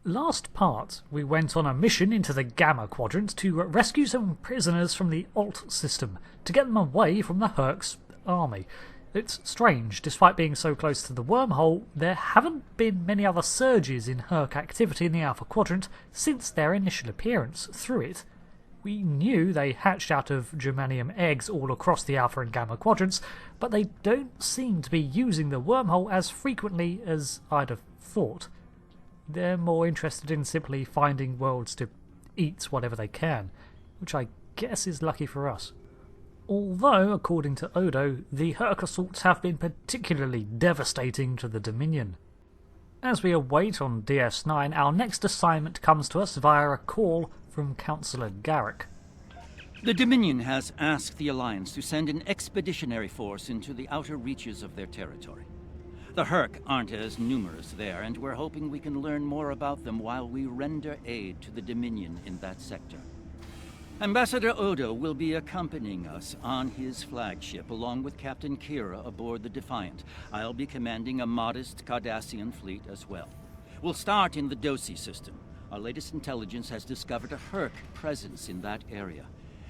Last part, we went on a mission into the Gamma Quadrant to rescue some prisoners from the Alt system to get them away from the hur'q's army. It's strange, despite being so close to the wormhole, there haven't been many other surges in hur'q activity in the Alpha Quadrant since their initial appearance through it. We knew they hatched out of germanium eggs all across the Alpha and Gamma Quadrants, but they don't seem to be using the wormhole as frequently as I'd have thought. They're more interested in simply finding worlds to eat whatever they can, which I guess is lucky for us. Although, according to Odo, the hur'q assaults have been particularly devastating to the Dominion. As we await on DS9, our next assignment comes to us via a call from Councillor Garak. The Dominion has asked the Alliance to send an expeditionary force into the outer reaches of their territory. The hur'q aren't as numerous there, and we're hoping we can learn more about them while we render aid to the Dominion in that sector. Ambassador Odo will be accompanying us on his flagship, along with Captain Kira aboard the Defiant. I'll be commanding a modest Cardassian fleet as well. We'll start in the Doci system. Our latest intelligence has discovered a hur'q presence in that area.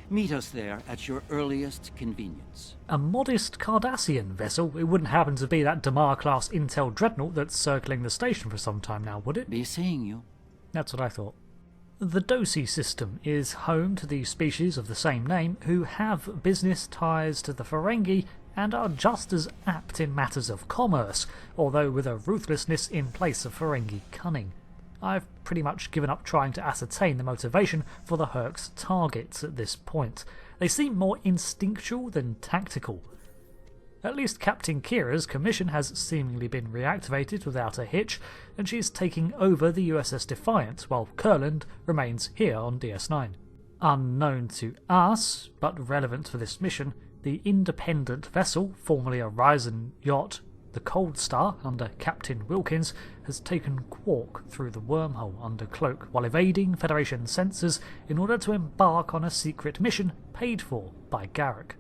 Meet us there at your earliest convenience. A modest Cardassian vessel? It wouldn't happen to be that Damar-class Intel dreadnought that's circling the station for some time now, would it? Be seeing you. That's what I thought. The Doci system is home to the species of the same name who have business ties to the Ferengi and are just as apt in matters of commerce, although with a ruthlessness in place of Ferengi cunning. I've pretty much given up trying to ascertain the motivation for the hur'q's targets at this point. They seem more instinctual than tactical. At least Captain Kira's commission has seemingly been reactivated without a hitch, and she's taking over the USS Defiant, while Kurland remains here on DS9. Unknown to us, but relevant for this mission, the independent vessel, formerly a Ryzen yacht, the Cold Star, under Captain Wilkins, has taken Quark through the wormhole under cloak while evading Federation censors in order to embark on a secret mission paid for by Garak.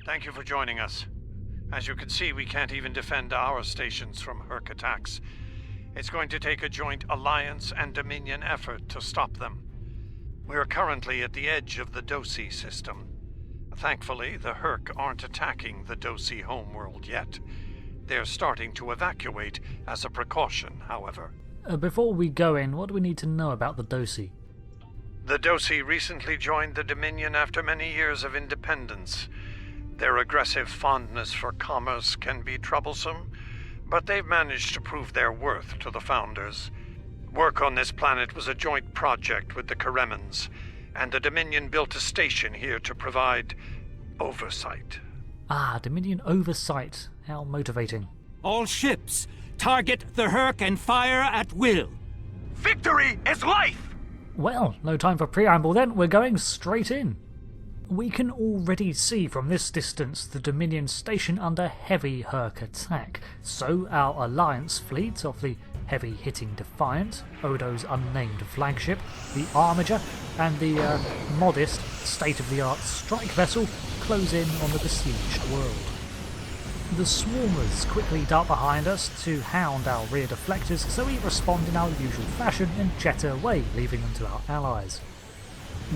Thank you for joining us. As you can see, we can't even defend our stations from hur'q attacks. It's going to take a joint Alliance and Dominion effort to stop them. We're currently at the edge of the Doci system. Thankfully, the hur'q aren't attacking the Doci homeworld yet. They're starting to evacuate as a precaution, however. Before we go in, what do we need to know about the Doci? The Doci recently joined the Dominion after many years of independence. Their aggressive fondness for commerce can be troublesome, but they've managed to prove their worth to the Founders. Work on this planet was a joint project with the Karemans, and the Dominion built a station here to provide oversight. Ah, Dominion oversight. How motivating. All ships, target the hur'q and fire at will. Victory is life! Well, no time for preamble then, we're going straight in. We can already see from this distance the Dominion station under heavy hur'q attack, so our Alliance fleet of the heavy-hitting Defiant, Odo's unnamed flagship, the Armiger, and the modest, state-of-the-art strike vessel close in on the besieged world. The swarmers quickly dart behind us to hound our rear deflectors, so we respond in our usual fashion and jet away, leaving them to our allies.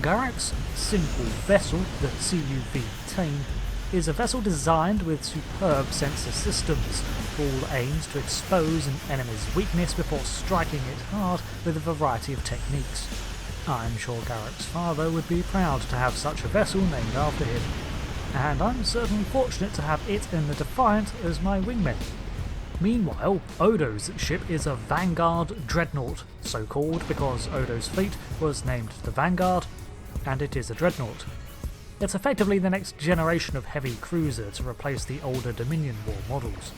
Garak's simple vessel, the CUV Tain, is a vessel designed with superb sensor systems, all aimed to expose an enemy's weakness before striking it hard with a variety of techniques. I'm sure Garak's father would be proud to have such a vessel named after him, and I'm certainly fortunate to have it and the Defiant as my wingmen. Meanwhile, Odo's ship is a Vanguard dreadnought, so called because Odo's fleet was named the Vanguard, and it is a dreadnought. It's effectively the next generation of heavy cruiser to replace the older Dominion War models.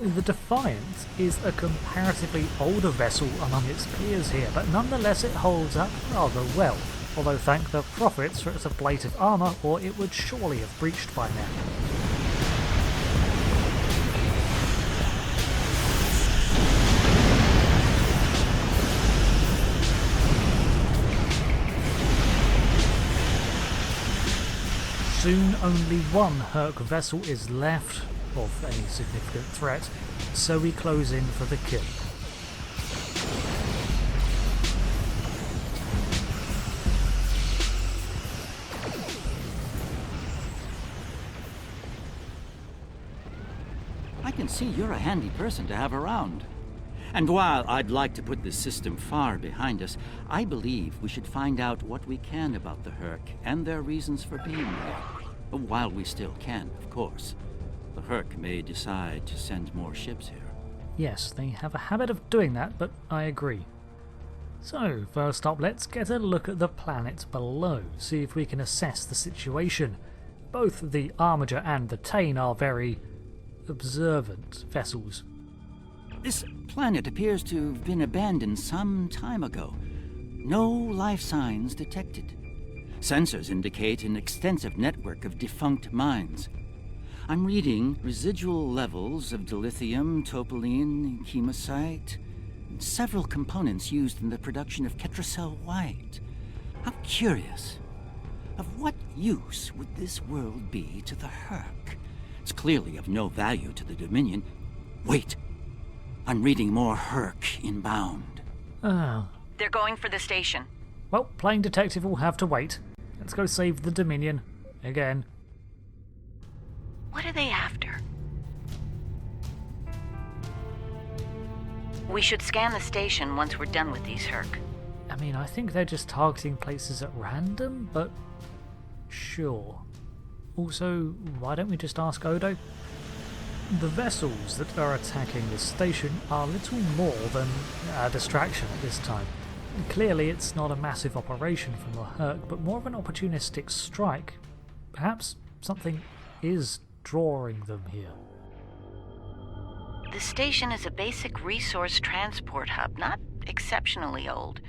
The Defiant is a comparatively older vessel among its peers here, but nonetheless it holds up rather well, although thank the Prophets for its ablative armour, or it would surely have breached by now. Soon only one hur'q vessel is left of any significant threat, so we close in for the kill. I can see you're a handy person to have around. And while I'd like to put this system far behind us, I believe we should find out what we can about the hur'q and their reasons for being here. While we still can, of course. The hur'q may decide to send more ships here. Yes, they have a habit of doing that, but I agree. So, first up, let's get a look at the planet below, see if we can assess the situation. Both the Armiger and the Tain are very observant vessels. This planet appears to have been abandoned some time ago. No life signs detected. Sensors indicate an extensive network of defunct mines. I'm reading residual levels of dilithium, topoline, chemosite, and several components used in the production of ketracel white. I'm curious. Of what use would this world be to the hur'q? It's clearly of no value to the Dominion. Wait! I'm reading more hur'q inbound. Oh. They're going for the station. Well, Plain Detective will have to wait. Let's go save the Dominion. Again. What are they after? We should scan the station once we're done with these hur'q. I mean, I think they're just targeting places at random, but sure. Also, why don't we just ask Odo? The vessels that are attacking this station are little more than a distraction at this time. Clearly it's not a massive operation from the hur'q, but more of an opportunistic strike. Perhaps something is drawing them here. The station is a basic resource transport hub, not exceptionally old.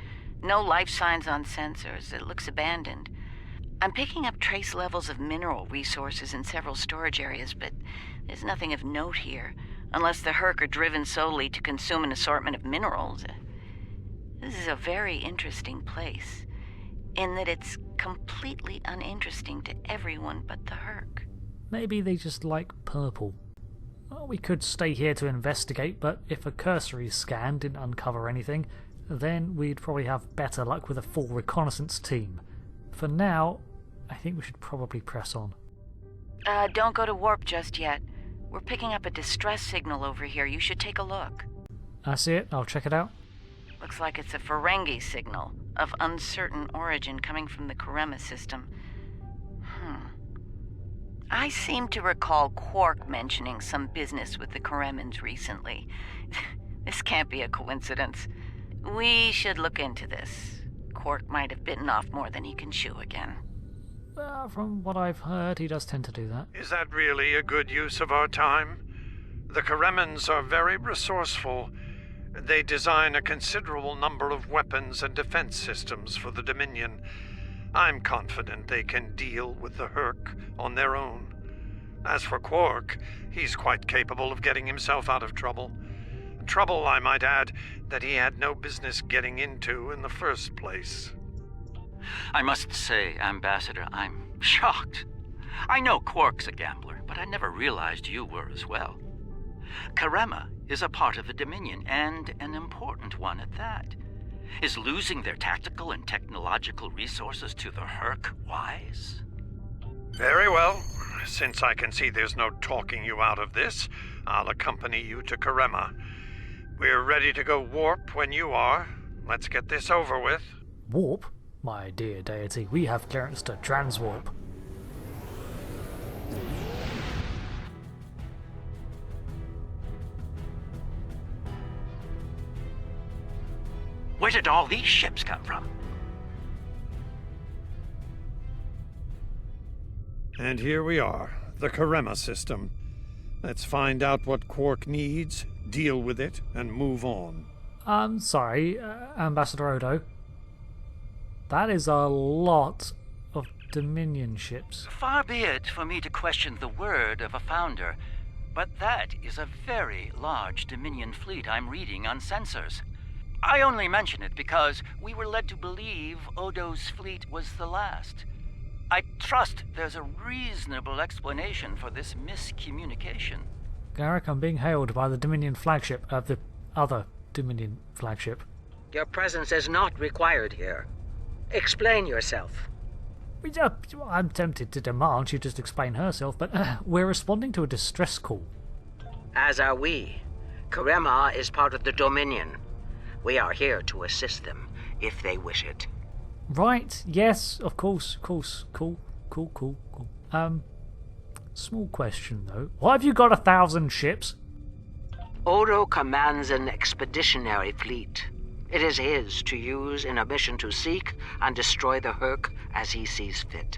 No life signs on sensors. It looks abandoned. I'm picking up trace levels of mineral resources in several storage areas, but there's nothing of note here, unless the hur'q are driven solely to consume an assortment of minerals. This is a very interesting place, in that it's completely uninteresting to everyone but the hur'q. Maybe they just like purple. Well, we could stay here to investigate, but if a cursory scan didn't uncover anything, then we'd probably have better luck with a full reconnaissance team. For now, I think we should probably press on. Don't go to warp just yet. We're picking up a distress signal over here. You should take a look. I see it. I'll check it out. Looks like it's a Ferengi signal of uncertain origin coming from the Karema system. I seem to recall Quark mentioning some business with the Karemans recently. This can't be a coincidence. We should look into this. Quark might have bitten off more than he can chew again. From what I've heard, he does tend to do that. Is that really a good use of our time? The Karemans are very resourceful. They design a considerable number of weapons and defense systems for the Dominion. I'm confident they can deal with the hur'q on their own. As for Quark, he's quite capable of getting himself out of trouble. Trouble, I might add, that he had no business getting into in the first place. I must say, Ambassador, I'm shocked. I know Quark's a gambler, but I never realized you were as well. Karema is a part of the Dominion, and an important one at that. Is losing their tactical and technological resources to the hur'q wise? Very well. Since I can see there's no talking you out of this, I'll accompany you to Karema. We're ready to go warp when you are. Let's get this over with. Warp? My dear deity, we have clearance to transwarp. Where did all these ships come from? And here we are, the Karema system. Let's find out what Quark needs, deal with it, and move on. Sorry, Ambassador Odo. That is a lot of Dominion ships. Far be it for me to question the word of a founder, but that is a very large Dominion fleet I'm reading on sensors. I only mention it because we were led to believe Odo's fleet was the last. I trust there's a reasonable explanation for this miscommunication. Garak, I'm being hailed by the Dominion flagship, the other Dominion flagship. Your presence is not required here. Explain yourself. I'm tempted to demand she just explain herself, but we're responding to a distress call. As are we. Karema is part of the Dominion. We are here to assist them, if they wish it. Right, yes, of course, cool. Small question though. Why have you got 1,000 ships? Odo commands an expeditionary fleet. It is his to use in a mission to seek and destroy the hur'q as he sees fit.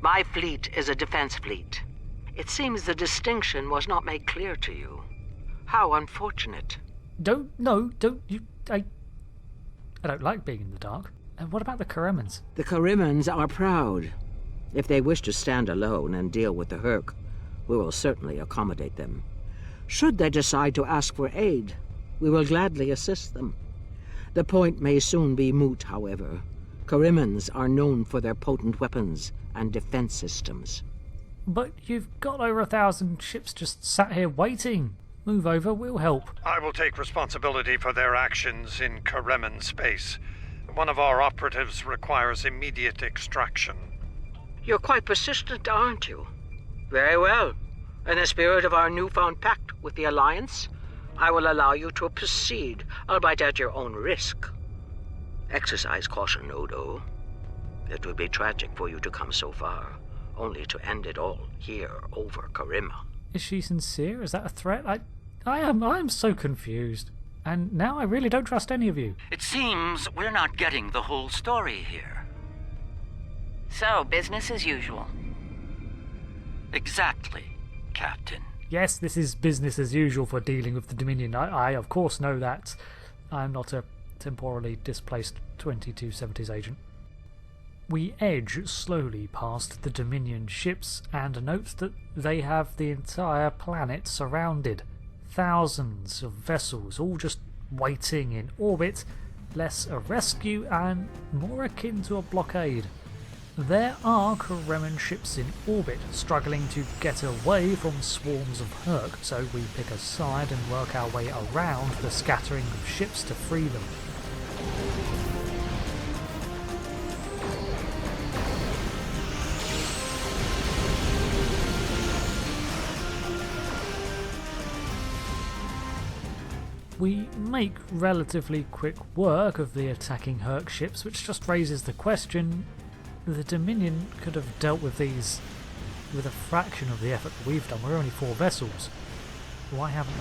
My fleet is a defense fleet. It seems the distinction was not made clear to you. How unfortunate. I don't like being in the dark. And what about the Karemans? The Karemans are proud. If they wish to stand alone and deal with the hur'q, we will certainly accommodate them. Should they decide to ask for aid, we will gladly assist them. The point may soon be moot, however. Karemans are known for their potent weapons and defense systems. But you've got over 1,000 ships just sat here waiting. Move over, we'll help. I will take responsibility for their actions in Kareman space. One of our operatives requires immediate extraction. You're quite persistent, aren't you? Very well. In the spirit of our newfound pact with the Alliance, I will allow you to proceed, albeit at your own risk. Exercise caution, Odo. It would be tragic for you to come so far, only to end it all here over Karema. Is she sincere? Is that a threat? I am so confused. And now I really don't trust any of you. It seems we're not getting the whole story here. So, business as usual. Exactly, Captain. Yes, this is business as usual for dealing with the Dominion. I of course know that. I'm not a temporally displaced 2270s agent. We edge slowly past the Dominion ships and note that they have the entire planet surrounded. Thousands of vessels all just waiting in orbit, less a rescue and more akin to a blockade. There are Kareman ships in orbit struggling to get away from swarms of hur'q, so we pick a side and work our way around the scattering of ships to free them. We make relatively quick work of the attacking hur'q ships, which just raises the question: the Dominion could have dealt with these with a fraction of the effort that we've done. We're only 4 vessels. Why haven't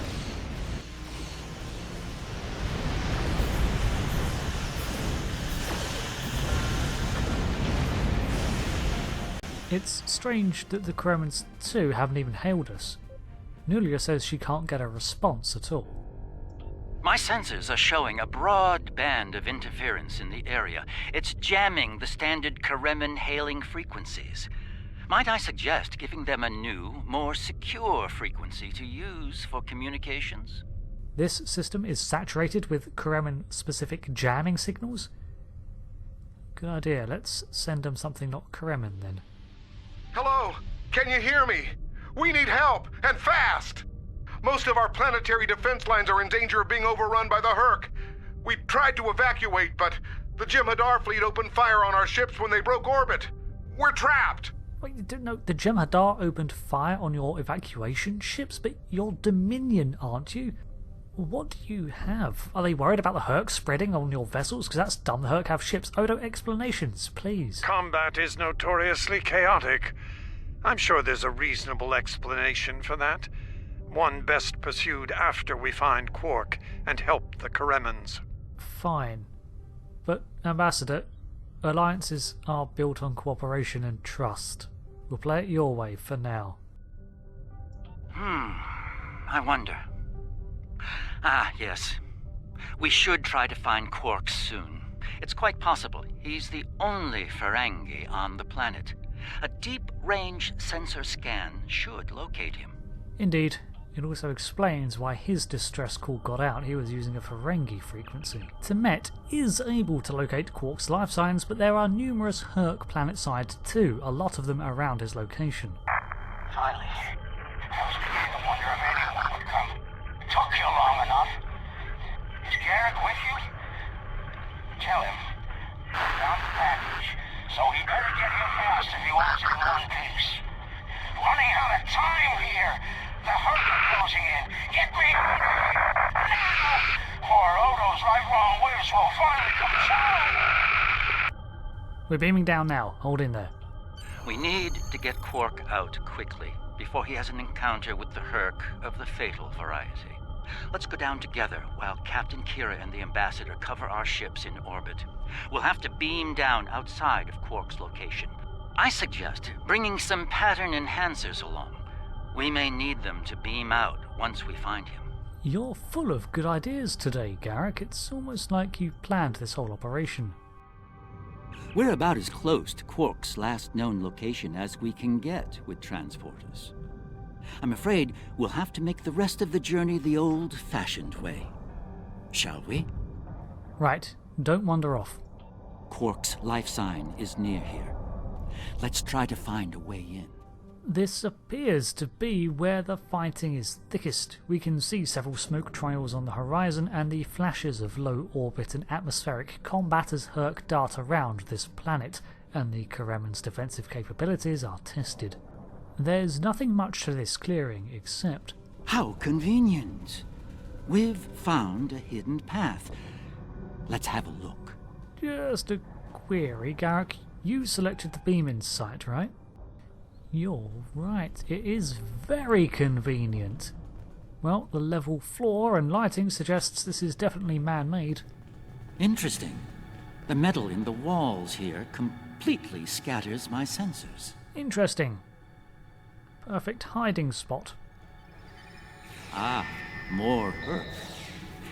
they? It's strange that the Karemans too haven't even hailed us. Nulia says she can't get a response at all. My sensors are showing a broad band of interference in the area. It's jamming the standard Kareman hailing frequencies. Might I suggest giving them a new, more secure frequency to use for communications? This system is saturated with Kareman-specific jamming signals? Good idea. Let's send them something not Kareman then. Hello! Can you hear me? We need help, and fast! Most of our planetary defense lines are in danger of being overrun by the hur'q. We tried to evacuate, but the Jem'Hadar fleet opened fire on our ships when they broke orbit. We're trapped! Wait, you didn't know the Jem'Hadar opened fire on your evacuation ships? But you're Dominion, aren't you? What do you have? Are they worried about the hur'q spreading on your vessels? Because that's dumb, the hur'q have ships. Odo, explanations, please. Combat is notoriously chaotic. I'm sure there's a reasonable explanation for that. One best pursued after we find Quark and help the Karemans. Fine. But, Ambassador, alliances are built on cooperation and trust. We'll play it your way for now. I wonder. Yes. We should try to find Quark soon. It's quite possible he's the only Ferengi on the planet. A deep-range sensor scan should locate him. Indeed. It also explains why his distress call got out. He was using a Ferengi frequency. Temet is able to locate Quark's life signs, but there are numerous hur'q planetside too, a lot of them around his location. Finally. I was beginning to wonder if anyone would come. It took you long enough. Is Garak with you? Tell him. I found the package, so he better get here fast if he wants it in one piece. Running out of time here. The hur'q are closing in. Get me now! Poor Odo's right wrong whiz will finally come true. We're beaming down now. Hold in there. We need to get Quark out quickly, before he has an encounter with the hur'q of the fatal variety. Let's go down together while Captain Kira and the Ambassador cover our ships in orbit. We'll have to beam down outside of Quark's location. I suggest bringing some pattern enhancers along. We may need them to beam out once we find him. You're full of good ideas today, Garak. It's almost like you planned this whole operation. We're about as close to Quark's last known location as we can get with transporters. I'm afraid we'll have to make the rest of the journey the old-fashioned way. Shall we? Right. Don't wander off. Quark's life sign is near here. Let's try to find a way in. This appears to be where the fighting is thickest. We can see several smoke trails on the horizon and the flashes of low orbit and atmospheric combat as hur'q dart around this planet, and the Kareman's defensive capabilities are tested. There's nothing much to this clearing except... How convenient! We've found a hidden path. Let's have a look. Just a query, Garak. You selected the beam-in site, right? You're right, it is very convenient. Well, the level floor and lighting suggests this is definitely man-made. Interesting. The metal in the walls here completely scatters my sensors. Interesting. Perfect hiding spot. More hur'q.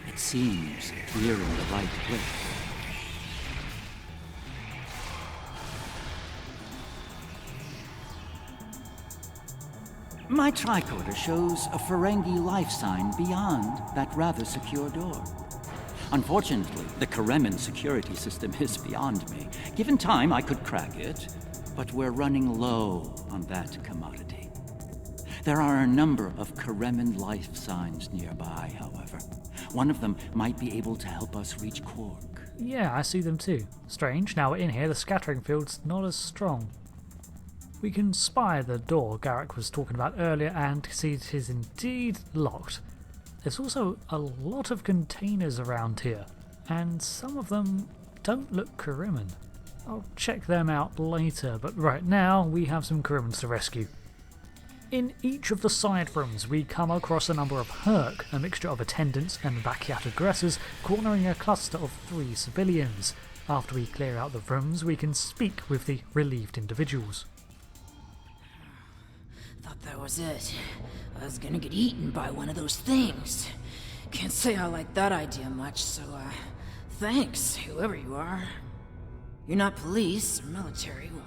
It seems we're in the right place. My tricorder shows a Ferengi life sign beyond that rather secure door. Unfortunately, the Kareman security system is beyond me. Given time, I could crack it, but we're running low on that commodity. There are a number of Kareman life signs nearby, however. One of them might be able to help us reach Quark. Yeah, I see them too. Strange, now we're in here, the scattering field's not as strong. We can spy the door Garak was talking about earlier and see it is indeed locked. There's also a lot of containers around here, and some of them don't look Kareman. I'll check them out later, but right now we have some Karemans to rescue. In each of the side rooms we come across a number of hur'q, a mixture of attendants and Bacchiat aggressors, cornering a cluster of 3 civilians. After we clear out the rooms we can speak with the relieved individuals. Thought that was it. I was gonna get eaten by one of those things. Can't say I like that idea much, so, thanks, whoever you are. You're not police or military, well,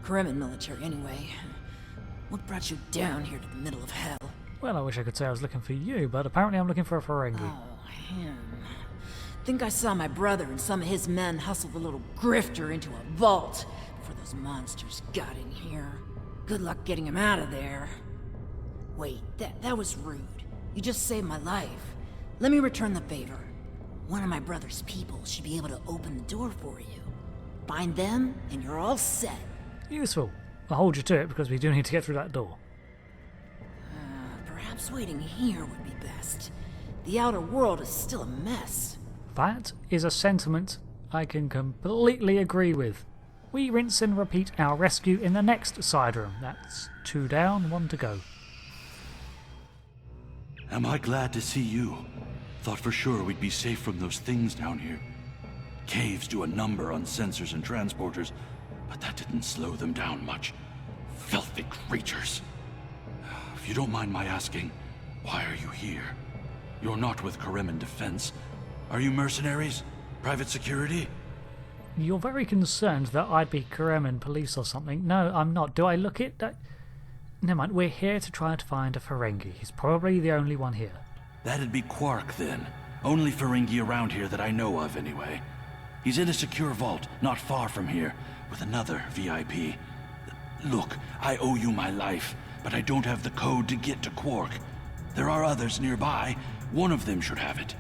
Kareman military anyway. What brought you down here to the middle of hell? Well, I wish I could say I was looking for you, but apparently I'm looking for a Ferengi. Oh, him. Think I saw my brother and some of his men hustle the little grifter into a vault before those monsters got in here. Good luck getting him out of there. Wait, that was rude. You just saved my life. Let me return the favor. One of my brother's people should be able to open the door for you. Find them, and you're all set. Useful. I'll hold you to it because we do need to get through that door. Perhaps waiting here would be best. The outer world is still a mess. That is a sentiment I can completely agree with. We rinse and repeat our rescue in the next side room. That's 2 down, 1 to go. Am I glad to see you? Thought for sure we'd be safe from those things down here. Caves do a number on sensors and transporters, but that didn't slow them down much. Filthy creatures. If you don't mind my asking, why are you here? You're not with Kareman Defense. Are you mercenaries? Private security? You're very concerned that I'd be Kareman police or something. No, I'm not. Do I look it? Never mind. We're here to try to find a Ferengi. He's probably the only one here. That'd be Quark, then. Only Ferengi around here that I know of, anyway. He's in a secure vault, not far from here, with another VIP. Look, I owe you my life, but I don't have the code to get to Quark. There are others nearby. One of them should have it.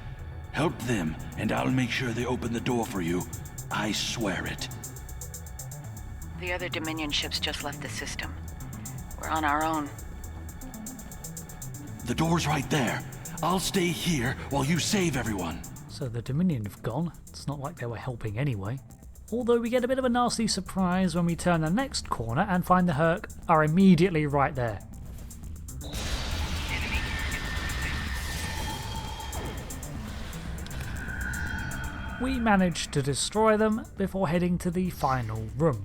Help them, and I'll make sure they open the door for you. I swear it. The other Dominion ships just left the system. We're on our own. The door's right there. I'll stay here while you save everyone. So the Dominion have gone. It's not like they were helping anyway. Although we get a bit of a nasty surprise when we turn the next corner and find the hur'q are immediately right there. We managed to destroy them before heading to the final room.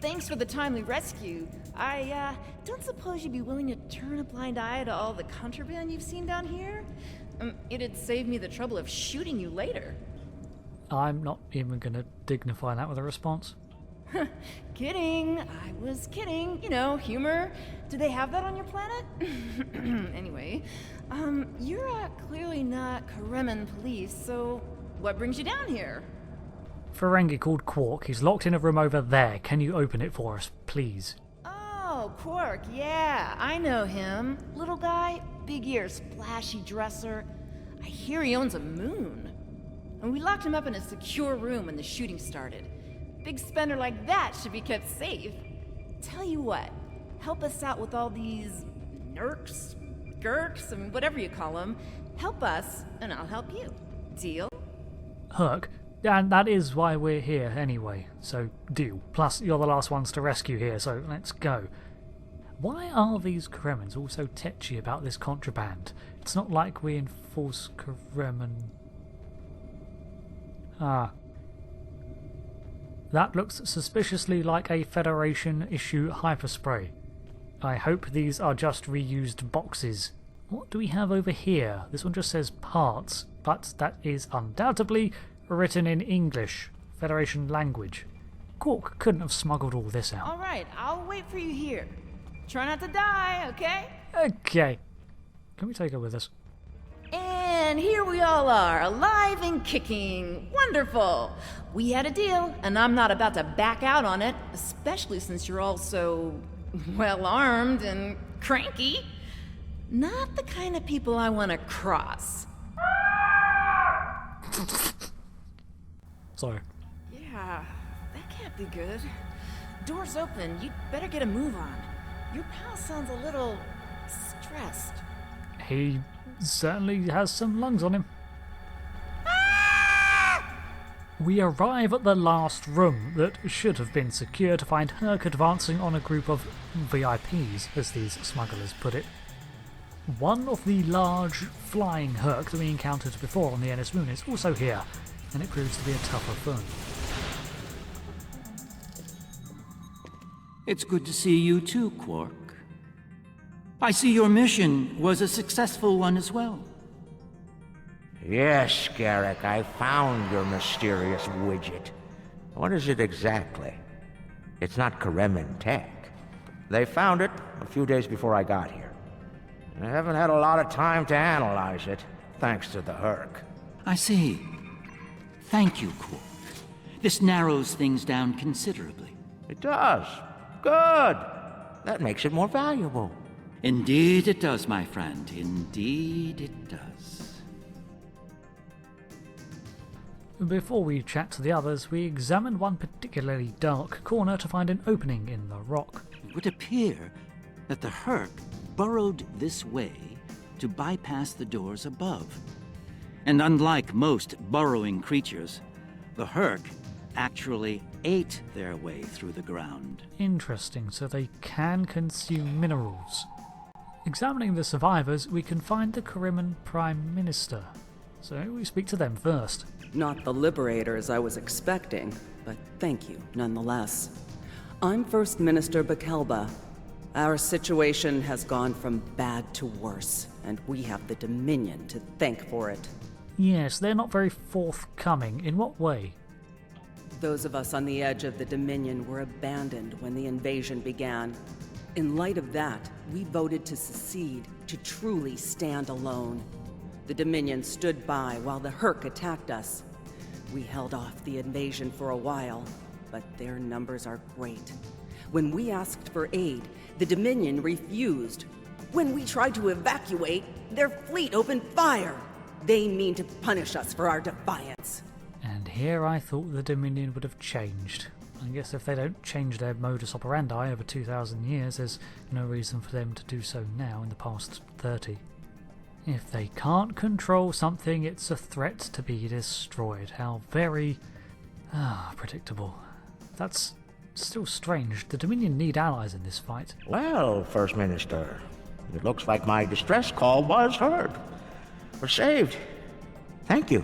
Thanks for the timely rescue. I don't suppose you'd be willing to turn a blind eye to all the contraband you've seen down here? It'd save me the trouble of shooting you later. I'm not even going to dignify that with a response. Kidding. I was kidding. You know, humor. Do they have that on your planet? Anyway, you're clearly not Kareman police, so what brings you down here? Ferengi called Quark. He's locked in a room over there. Can you open it for us, please? Oh, Quark, yeah, I know him. Little guy, big ears, flashy dresser. I hear he owns a moon. And we locked him up in a secure room when the shooting started. Big spender like that should be kept safe. Tell you what, help us out with all these hur'qs, gurks, and whatever you call them. Help us, and I'll help you. Deal? hur'q. And that is why we're here anyway, so deal. Plus, you're the last ones to rescue here, so let's go. Why are these Karemans all so tetchy about this contraband? It's not like we enforce Kareman... Ah. That looks suspiciously like a Federation-issue hyperspray. I hope these are just reused boxes. What do we have over here? This one just says parts, but that is undoubtedly written in English, Federation language. Quark couldn't have smuggled all this out. Alright, I'll wait for you here. Try not to die, okay? Okay. Can we take her with us? And here we all are, alive and kicking. Wonderful. We had a deal, and I'm not about to back out on it, especially since you're all so well-armed and cranky. Not the kind of people I want to cross. Sorry. Yeah, that can't be good. Door's open. You'd better get a move on. Your pal sounds a little stressed. He certainly has some lungs on him. We arrive at the last room that should have been secure to find hur'q advancing on a group of VIPs, as these smugglers put it. One of the large flying hur'q that we encountered before on the NS Moon is also here, and it proves to be a tougher foe. It's good to see you too, Quark. I see your mission was a successful one as well. Yes, Garak, I found your mysterious widget. What is it exactly? It's not Kareman tech. They found it a few days before I got here. I haven't had a lot of time to analyze it, thanks to the hur'q. I see. Thank you, Quark. This narrows things down considerably. It does. Good. That makes it more valuable. Indeed it does, my friend. Indeed it does. Before we chat to the others, we examined one particularly dark corner to find an opening in the rock. It would appear that the hur'q burrowed this way to bypass the doors above. And unlike most burrowing creatures, the hur'q actually ate their way through the ground. Interesting, so they can consume minerals. Examining the survivors, we can find the Kareman Prime Minister. So we speak to them first. Not the liberators I was expecting, but thank you nonetheless. I'm First Minister Bakelba. Our situation has gone from bad to worse, and we have the Dominion to thank for it. Yes, they're not very forthcoming. In what way? Those of us on the edge of the Dominion were abandoned when the invasion began. In light of that, we voted to secede, to truly stand alone. The Dominion stood by while the hur'q attacked us. We held off the invasion for a while, but their numbers are great. When we asked for aid, the Dominion refused. When we tried to evacuate, their fleet opened fire. They mean to punish us for our defiance. And here I thought the Dominion would have changed. I guess if they don't change their modus operandi over 2,000 years, there's no reason for them to do so now in the past 30. If they can't control something, it's a threat to be destroyed. How very... predictable. That's still strange. The Dominion need allies in this fight. Well, First Minister, it looks like my distress call was heard. We're saved. Thank you.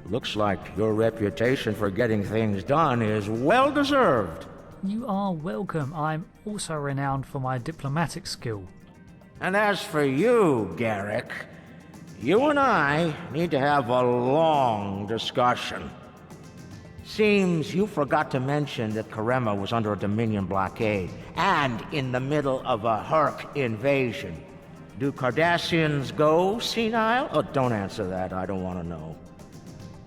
Looks like your reputation for getting things done is well deserved. You are welcome. I'm also renowned for my diplomatic skill. And as for you, Garak, you and I need to have a long discussion. Seems you forgot to mention that Karema was under a Dominion blockade and in the middle of a hur'q invasion. Do Cardassians go senile? Oh, don't answer that. I don't want to know.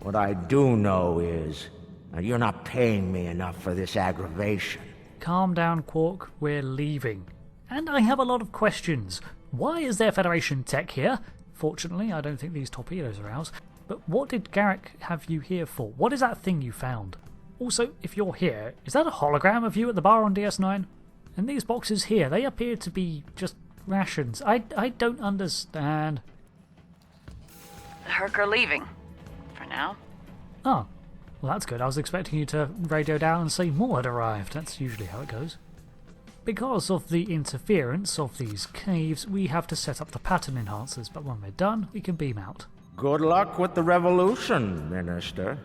What I do know is that you're not paying me enough for this aggravation. Calm down, Quark. We're leaving. And I have a lot of questions. Why is there Federation tech here? Fortunately, I don't think these torpedoes are ours. But what did Garak have you here for? What is that thing you found? Also, if you're here, is that a hologram of you at the bar on DS9? And these boxes here, they appear to be just rations. I don't understand. The hur'q are leaving. For now. Oh, well that's good. I was expecting you to radio down and say more had arrived. That's usually how it goes. Because of the interference of these caves, we have to set up the pattern enhancers, but when we're done, we can beam out. Good luck with the revolution, Minister.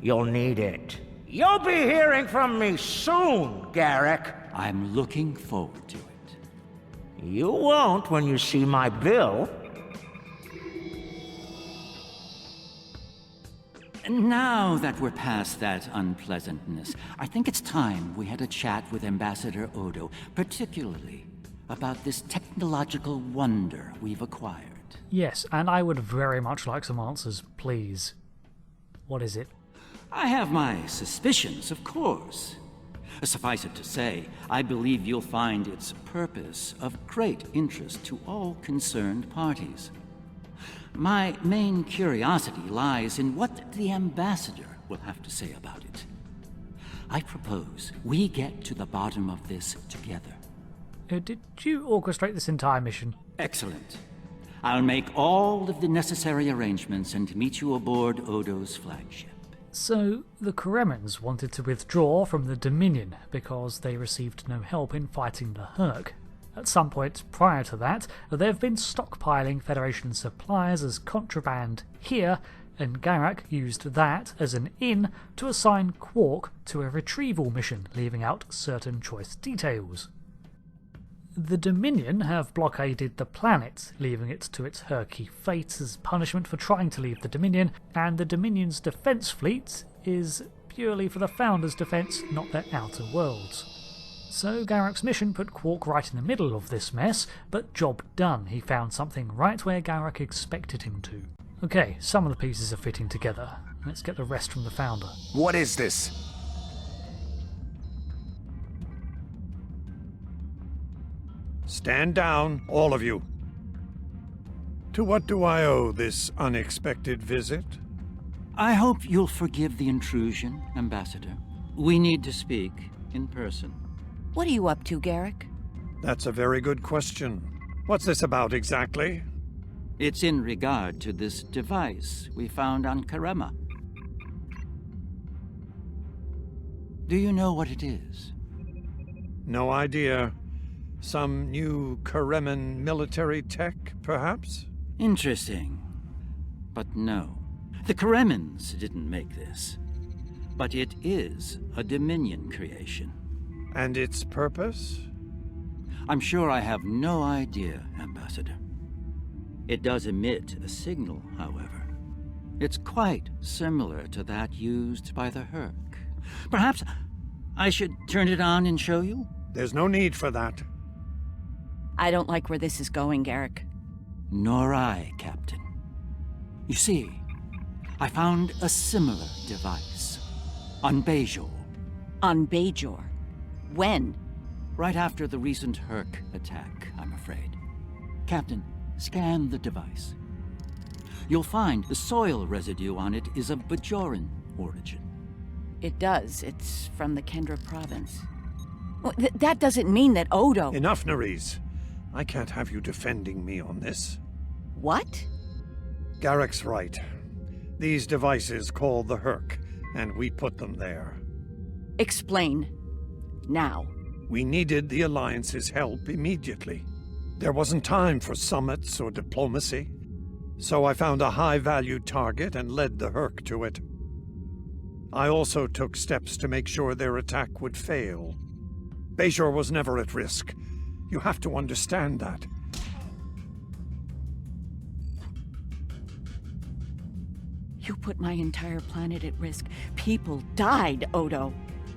You'll need it. You'll be hearing from me soon, Garak. I'm looking forward to it. You won't when you see my bill. Now that we're past that unpleasantness, I think it's time we had a chat with Ambassador Odo, particularly about this technological wonder we've acquired. Yes, and I would very much like some answers, please. What is it? I have my suspicions, of course. Suffice it to say, I believe you'll find its purpose of great interest to all concerned parties. My main curiosity lies in what the Ambassador will have to say about it. I propose we get to the bottom of this together. Did you orchestrate this entire mission? Excellent. I'll make all of the necessary arrangements and meet you aboard Odo's flagship. So, the Karemans wanted to withdraw from the Dominion because they received no help in fighting the hur'q. At some point prior to that, they've been stockpiling Federation supplies as contraband here, and Garak used that as an in to assign Quark to a retrieval mission, leaving out certain choice details. The Dominion have blockaded the planet, leaving it to its hur'q fate as punishment for trying to leave the Dominion, and the Dominion's defense fleet is purely for the Founders' defense, not their outer worlds. So Garak's mission put Quark right in the middle of this mess, but job done. He found something right where Garak expected him to. Okay, some of the pieces are fitting together. Let's get the rest from the Founder. What is this? Stand down, all of you. To what do I owe this unexpected visit? I hope you'll forgive the intrusion, Ambassador. We need to speak in person. What are you up to, Garak? That's a very good question. What's this about exactly? It's in regard to this device we found on Karema. Do you know what it is? No idea. Some new Kareman military tech, perhaps? Interesting. But no. The Karemans didn't make this. But it is a Dominion creation. And its purpose? I'm sure I have no idea, Ambassador. It does emit a signal, however. It's quite similar to that used by the hur'q. Perhaps I should turn it on and show you? There's no need for that. I don't like where this is going, Garak. Nor I, Captain. You see, I found a similar device on Bajor. On Bajor? When? Right after the recent hur'q attack, I'm afraid. Captain, scan the device. You'll find the soil residue on it is of Bajoran origin. It does. It's from the Kendra province. Well, that doesn't mean that Odo... Enough, Nerys. I can't have you defending me on this. What? Garak's right. These devices called the hur'q, and we put them there. Explain. Now. We needed the Alliance's help immediately. There wasn't time for summits or diplomacy. So I found a high-valued target and led the hur'q to it. I also took steps to make sure their attack would fail. Bajor was never at risk. You have to understand that. You put my entire planet at risk. People died, Odo.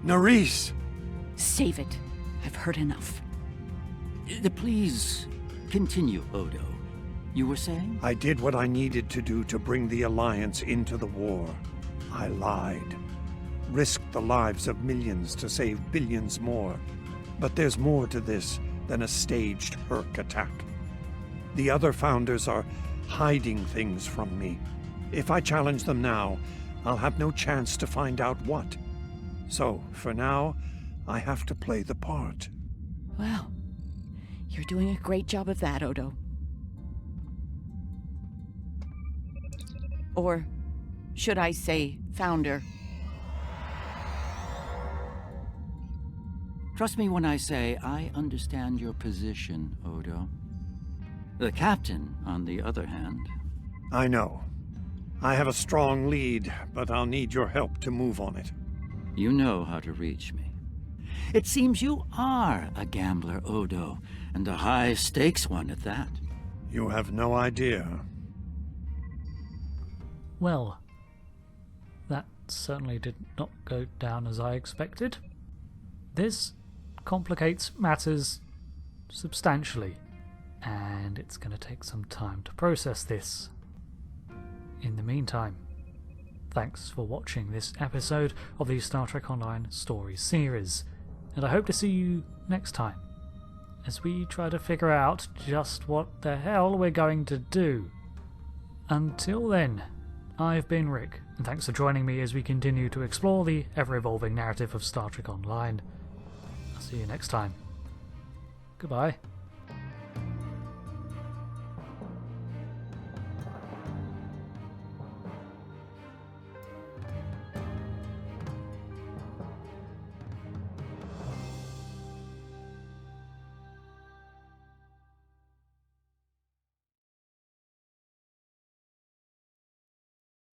Nerys! Save it. I've heard enough. Please continue, Odo. You were saying? I did what I needed to do to bring the Alliance into the war. I lied. Risked the lives of millions to save billions more. But there's more to this than a staged hur'q attack. The other founders are hiding things from me. If I challenge them now, I'll have no chance to find out what. So, for now, I have to play the part. Well, you're doing a great job of that, Odo. Or should I say, founder? Trust me when I say I understand your position, Odo. The Captain, on the other hand... I know. I have a strong lead, but I'll need your help to move on it. You know how to reach me. It seems you are a gambler, Odo, and a high-stakes one at that. You have no idea. Well, that certainly did not go down as I expected. This complicates matters substantially, and it's going to take some time to process this. In the meantime, thanks for watching this episode of the Star Trek Online Stories series, and I hope to see you next time as we try to figure out just what the hell we're going to do. Until then, I've been Rick, and thanks for joining me as we continue to explore the ever-evolving narrative of Star Trek Online. I'll see you next time. Goodbye.